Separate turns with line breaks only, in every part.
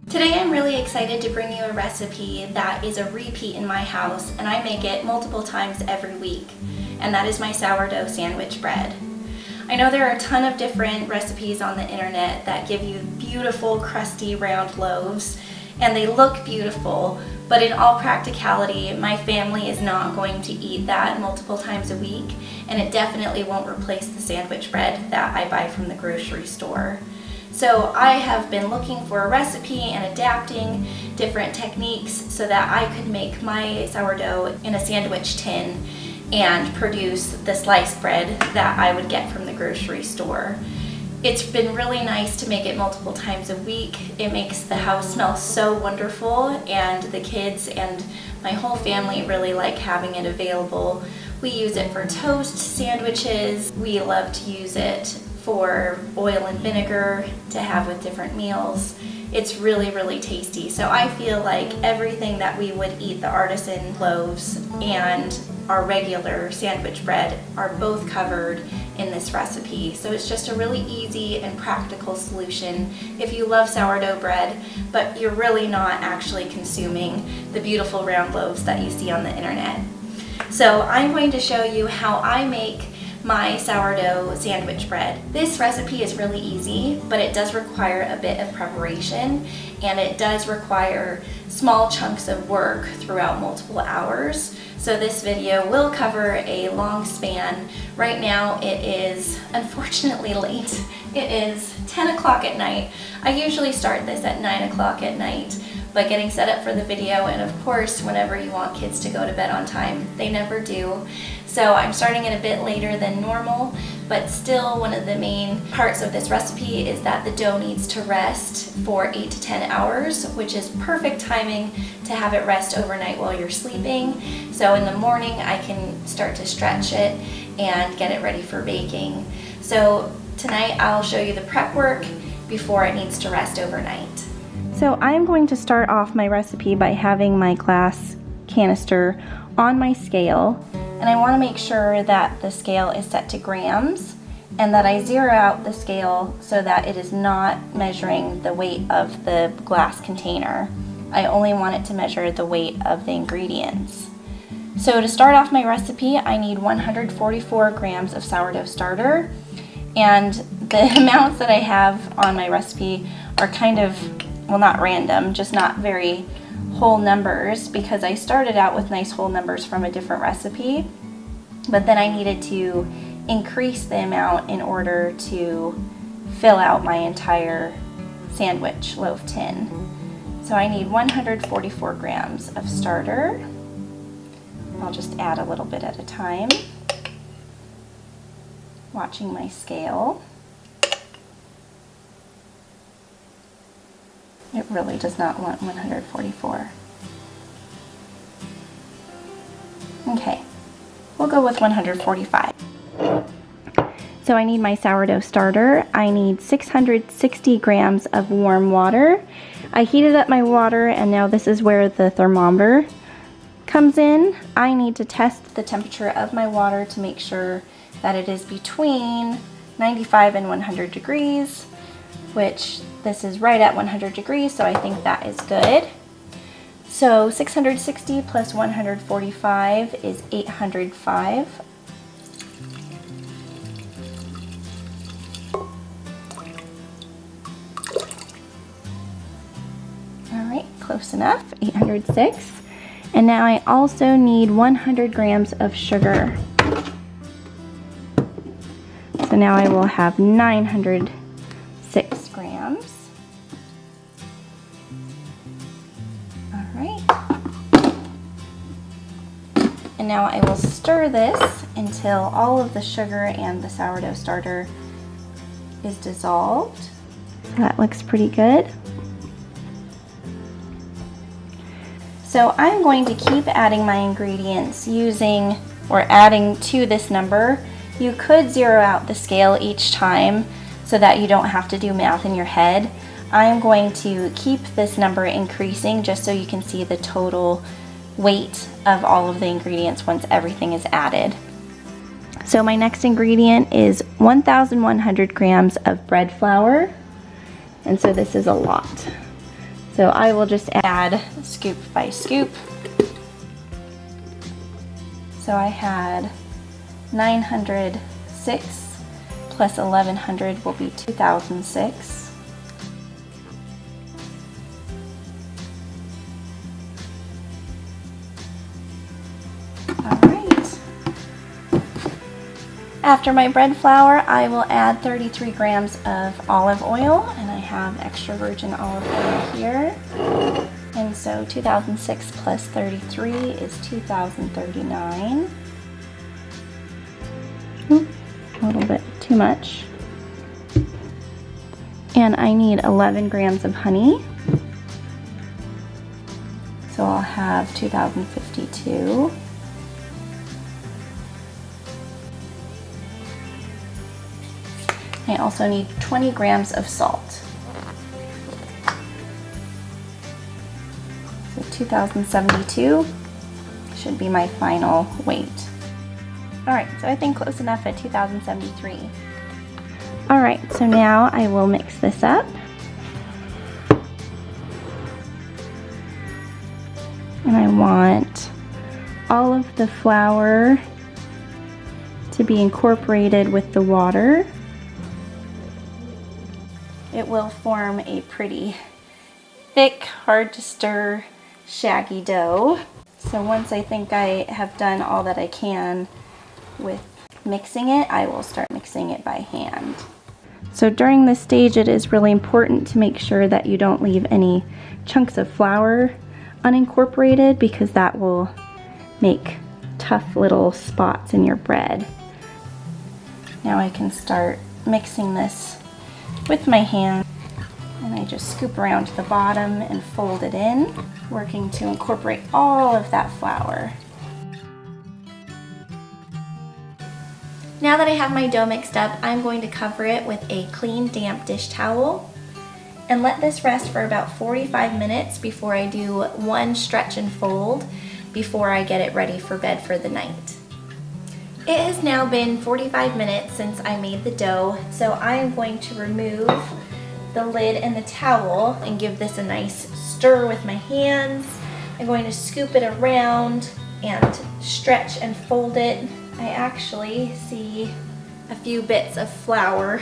Today I'm really excited to bring you a recipe that is a repeat in my house, and I make it multiple times every week, and that is my sourdough sandwich bread. I know there are a ton of different recipes on the internet that give you beautiful crusty round loaves, and they look beautiful, but in all practicality my family is not going to eat that multiple times a week, and it definitely won't replace the sandwich bread that I buy from the grocery store. So I have been looking for a recipe and adapting different techniques so that I could make my sourdough in a sandwich tin and produce the sliced bread that I would get from the grocery store. It's been really nice to make it multiple times a week. It makes the house smell so wonderful, and the kids and my whole family really like having it available. We use it for toast, sandwiches. We love to use it for oil and vinegar to have with different meals. It's really, really tasty. So I feel like everything that we would eat, the artisan loaves and our regular sandwich bread, are both covered in this recipe. So it's just a really easy and practical solution if you love sourdough bread, but you're really not actually consuming the beautiful round loaves that you see on the internet. So I'm going to show you how I make my sourdough sandwich bread. This recipe is really easy, but it does require a bit of preparation, and it does require small chunks of work throughout multiple hours. So this video will cover a long span. Right now it is unfortunately late. It is 10 o'clock at night. I usually start this at 9 o'clock at night, but getting set up for the video, and of course whenever you want kids to go to bed on time, they never do. So I'm starting it a bit later than normal, but still one of the main parts of this recipe is that the dough needs to rest for 8 to 10 hours, which is perfect timing to have it rest overnight while you're sleeping. So in the morning I can start to stretch it and get it ready for baking. So tonight I'll show you the prep work before it needs to rest overnight. So I'm going to start off my recipe by having my glass canister on my scale, and I want to make sure that the scale is set to grams and that I zero out the scale so that it is not measuring the weight of the glass container. I only want it to measure the weight of the ingredients. So to start off my recipe, I need 144 grams of sourdough starter, and the amounts that I have on my recipe are kind of, well, not random, just not very whole numbers, because I started out with nice whole numbers from a different recipe, but then I needed to increase the amount in order to fill out my entire sandwich loaf tin. So I need 144 grams of starter. I'll just add a little bit at a time, watching my scale. It really does not want 144. Okay, we'll go with 145. So I need my sourdough starter. I need 660 grams of warm water. I heated up my water, and now this is where the thermometer comes in. I need to test the temperature of my water to make sure that it is between 95 and 100 degrees, which this is right at 100 degrees, so I think that is good. So 660 plus 145 is 805. All right, close enough, 806. And now I also need 100 grams of sugar. So now I will have 906 grams. All right. And now I will stir this until all of the sugar and the sourdough starter is dissolved. So that looks pretty good. So I'm going to keep adding my ingredients using, or adding to this number. You could zero out the scale each time so that you don't have to do math in your head. I'm going to keep this number increasing just so you can see the total weight of all of the ingredients once everything is added. So my next ingredient is 1,100 grams of bread flour, and so this is a lot. So I will just add scoop by scoop. So I had 906 plus 1100 will be 2006. Alright. After my bread flour, I will add 33 grams of olive oil, and I have extra virgin olive oil here. And so 2006 plus 33 is 2039. A little bit too much. And I need 11 grams of honey. So I'll have 2052. I also need 20 grams of salt. So 2072 should be my final weight. Alright, so I think close enough at 2073. Alright, so now I will mix this up. And I want all of the flour to be incorporated with the water. It will form a pretty thick, hard to stir, shaggy dough. So once I think I have done all that I can with mixing it, I will start mixing it by hand. So during this stage, it is really important to make sure that you don't leave any chunks of flour unincorporated, because that will make tough little spots in your bread. Now I can start mixing this with my hand, and I just scoop around to the bottom and fold it in, working to incorporate all of that flour. Now that I have my dough mixed up, I'm going to cover it with a clean, damp dish towel and let this rest for about 45 minutes before I do one stretch and fold before I get it ready for bed for the night. It has now been 45 minutes since I made the dough, so I am going to remove the lid and the towel and give this a nice stir with my hands. I'm going to scoop it around and stretch and fold it. I actually see a few bits of flour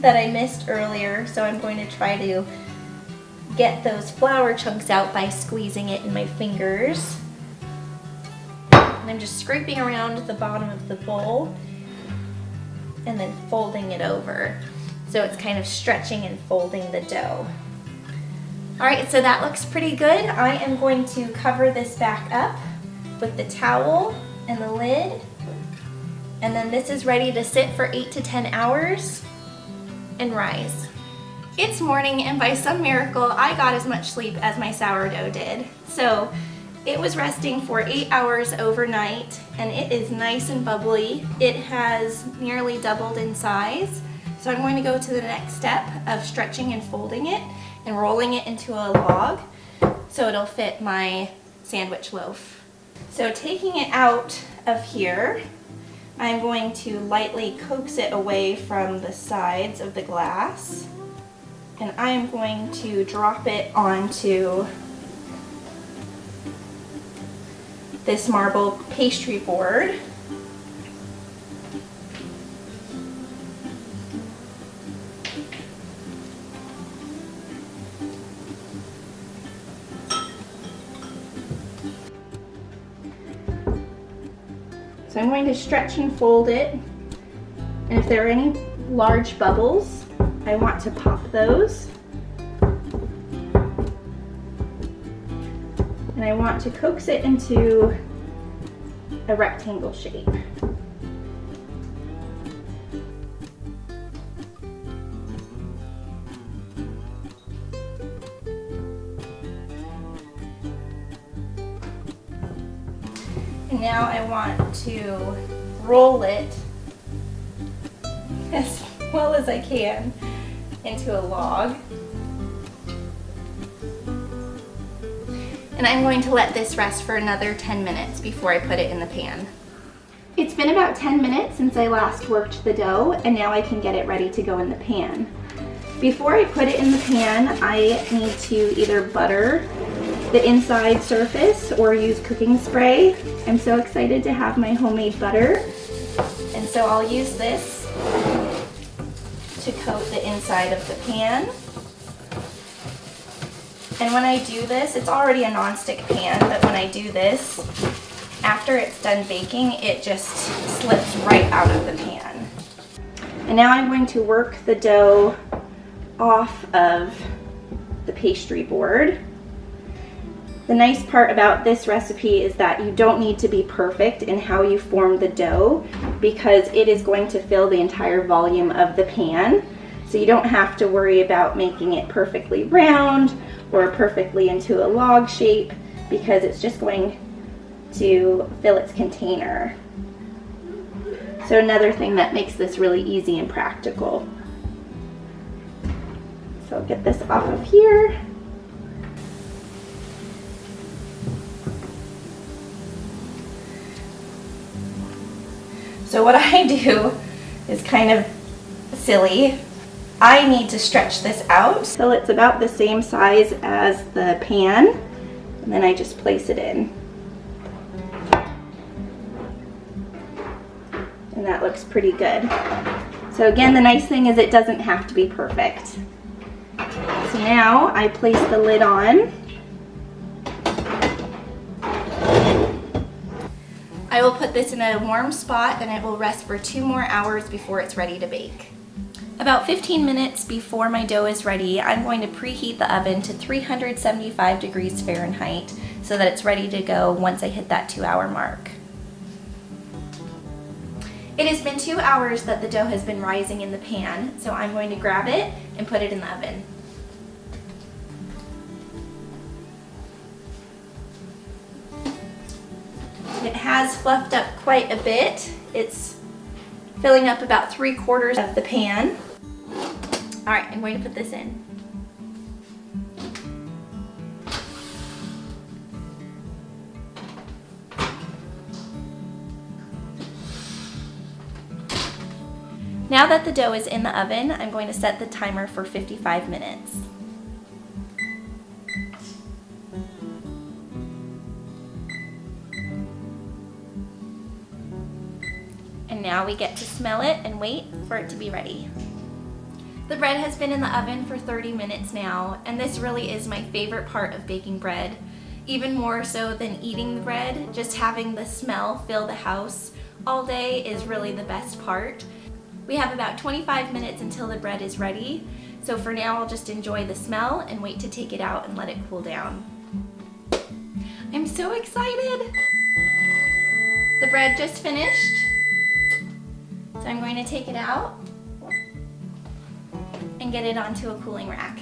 that I missed earlier, so I'm going to try to get those flour chunks out by squeezing it in my fingers. And I'm just scraping around the bottom of the bowl and then folding it over. So it's kind of stretching and folding the dough. Alright, so that looks pretty good. I am going to cover this back up with the towel and the lid. And then this is ready to sit for 8 to 10 hours and rise. It's morning, and by some miracle, I got as much sleep as my sourdough did. So it was resting for 8 hours overnight, and it is nice and bubbly. It has nearly doubled in size. So I'm going to go to the next step of stretching and folding it and rolling it into a log so it'll fit my sandwich loaf. So taking it out of here, I'm going to lightly coax it away from the sides of the glass, and I'm going to drop it onto this marble pastry board. So I'm going to stretch and fold it, and if there are any large bubbles, I want to pop those. And I want to coax it into a rectangle shape. And now I want to roll it as well as I can into a log. And I'm going to let this rest for another 10 minutes before I put it in the pan. It's been about 10 minutes since I last worked the dough, and now I can get it ready to go in the pan. Before I put it in the pan, I need to either butter the inside surface or use cooking spray. I'm so excited to have my homemade butter. And so I'll use this to coat the inside of the pan. And when I do this, it's already a non-stick pan, but when I do this, after it's done baking, it just slips right out of the pan. And now I'm going to work the dough off of the pastry board. The nice part about this recipe is that you don't need to be perfect in how you form the dough because it is going to fill the entire volume of the pan. So you don't have to worry about making it perfectly round or perfectly into a log shape because it's just going to fill its container. So another thing that makes this really easy and practical. So I'll get this off of here. So what I do is kind of silly. I need to stretch this out till it's about the same size as the pan, and then I just place it in. And that looks pretty good. So again, the nice thing is it doesn't have to be perfect. So now I place the lid on. I will put this in a warm spot and it will rest for 2 more hours before it's ready to bake. About 15 minutes before my dough is ready, I'm going to preheat the oven to 375 degrees Fahrenheit so that it's ready to go once I hit that 2-hour mark. It has been 2 hours that the dough has been rising in the pan, so I'm going to grab it and put it in the oven. It has fluffed up quite a bit. It's filling up about 3/4 of the pan. All right, I'm going to put this in. Now that the dough is in the oven, I'm going to set the timer for 55 minutes. And now we get to smell it and wait for it to be ready. The bread has been in the oven for 30 minutes now, and this really is my favorite part of baking bread. Even more so than eating the bread, just having the smell fill the house all day is really the best part. We have about 25 minutes until the bread is ready, so for now I'll just enjoy the smell and wait to take it out and let it cool down. I'm so excited! The bread just finished. So I'm going to take it out and get it onto a cooling rack.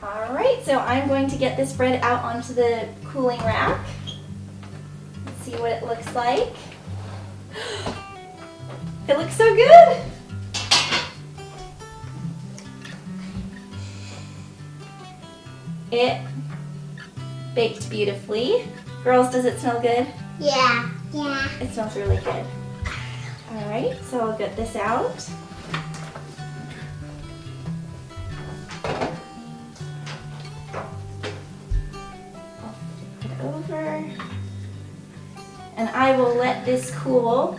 All right, so I'm going to get this bread out onto the cooling rack. Let's see what it looks like. It looks so good! It baked beautifully. Girls, does it smell good?
Yeah. Yeah.
It smells really good. All right, so I'll get this out. Put it over. And I will let this cool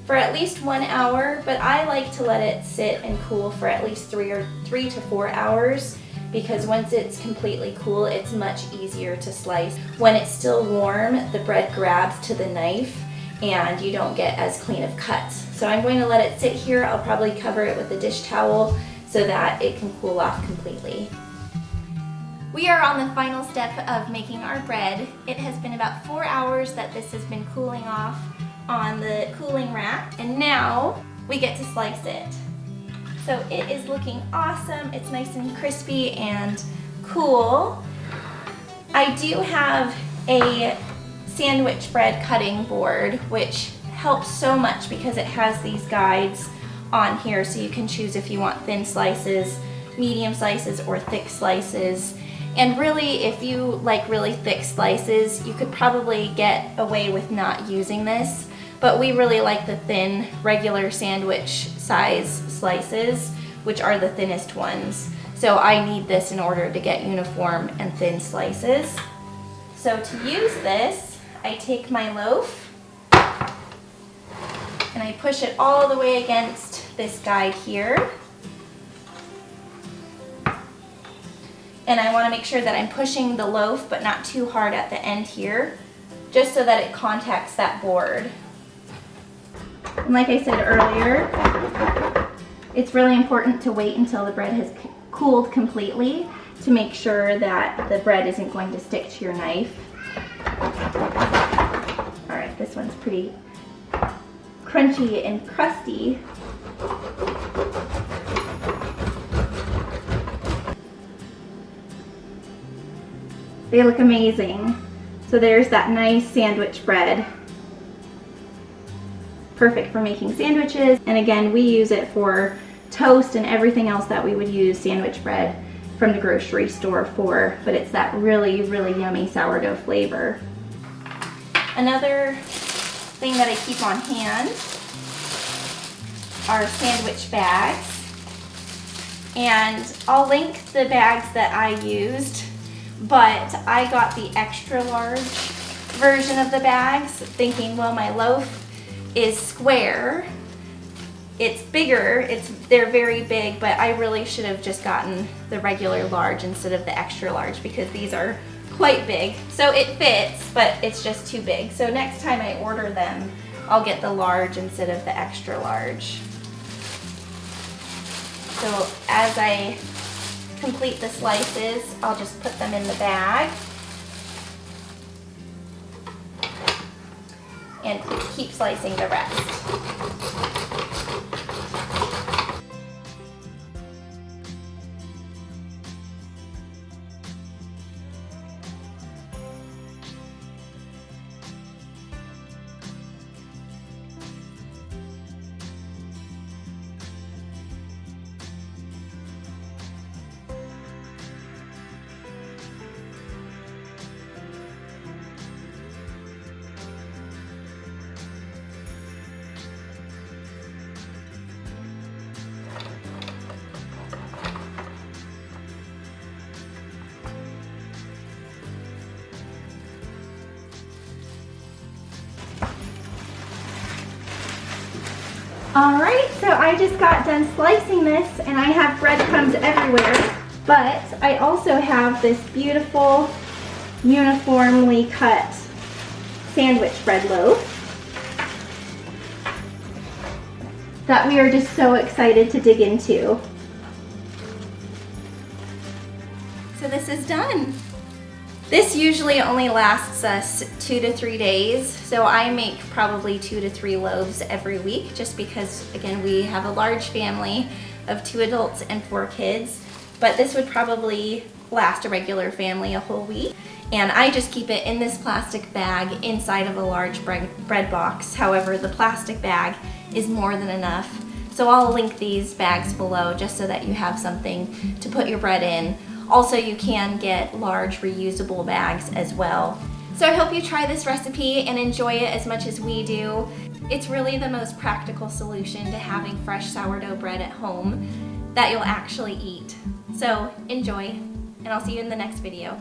for at least 1 hour, but I like to let it sit and cool for at least 3 to 4 hours because once it's completely cool, it's much easier to slice. When it's still warm, the bread grabs to the knife and you don't get as clean of cuts. So I'm going to let it sit here. I'll probably cover it with a dish towel so that it can cool off completely. We are on the final step of making our bread. It has been about 4 hours that this has been cooling off on the cooling rack, and now we get to slice it. So it is looking awesome. It's nice and crispy and cool. I do have a sandwich bread cutting board, which helps so much because it has these guides on here, so you can choose if you want thin slices, medium slices, or thick slices. And really, if you like really thick slices, you could probably get away with not using this, but we really like the thin, regular sandwich size slices, which are the thinnest ones. So I need this in order to get uniform and thin slices. So to use this, I take my loaf and I push it all the way against this guide here. And I want to make sure that I'm pushing the loaf but not too hard at the end here, just so that it contacts that board. And like I said earlier, it's really important to wait until the bread has cooled completely to make sure that the bread isn't going to stick to your knife. All right, this one's pretty crunchy and crusty. They look amazing. So there's that nice sandwich bread. Perfect for making sandwiches. And again, we use it for toast and everything else that we would use sandwich bread from the grocery store for, but it's that really, really yummy sourdough flavor. Another thing that I keep on hand are sandwich bags. And I'll link the bags that I used, but I got the extra large version of the bags, thinking, well, my loaf is square. It's bigger, they're very big, but I really should have just gotten the regular large instead of the extra large, because these are quite big. So it fits, but it's just too big. So next time I order them, I'll get the large instead of the extra large. So as I complete the slices, I'll just put them in the bag and keep slicing the rest. All right, so I just got done slicing this and I have breadcrumbs everywhere, but I also have this beautiful, uniformly cut sandwich bread loaf that we are just so excited to dig into. So this is done. This usually only lasts us 2 to 3 days, so I make probably 2 to 3 loaves every week, just because, again, we have a large family of 2 adults and 4 kids, but this would probably last a regular family a whole week. And I just keep it in this plastic bag inside of a large bread box. However, the plastic bag is more than enough. So I'll link these bags below just so that you have something to put your bread in. Also, you can get large reusable bags as well. So I hope you try this recipe and enjoy it as much as we do. It's really the most practical solution to having fresh sourdough bread at home that you'll actually eat. So enjoy, and I'll see you in the next video.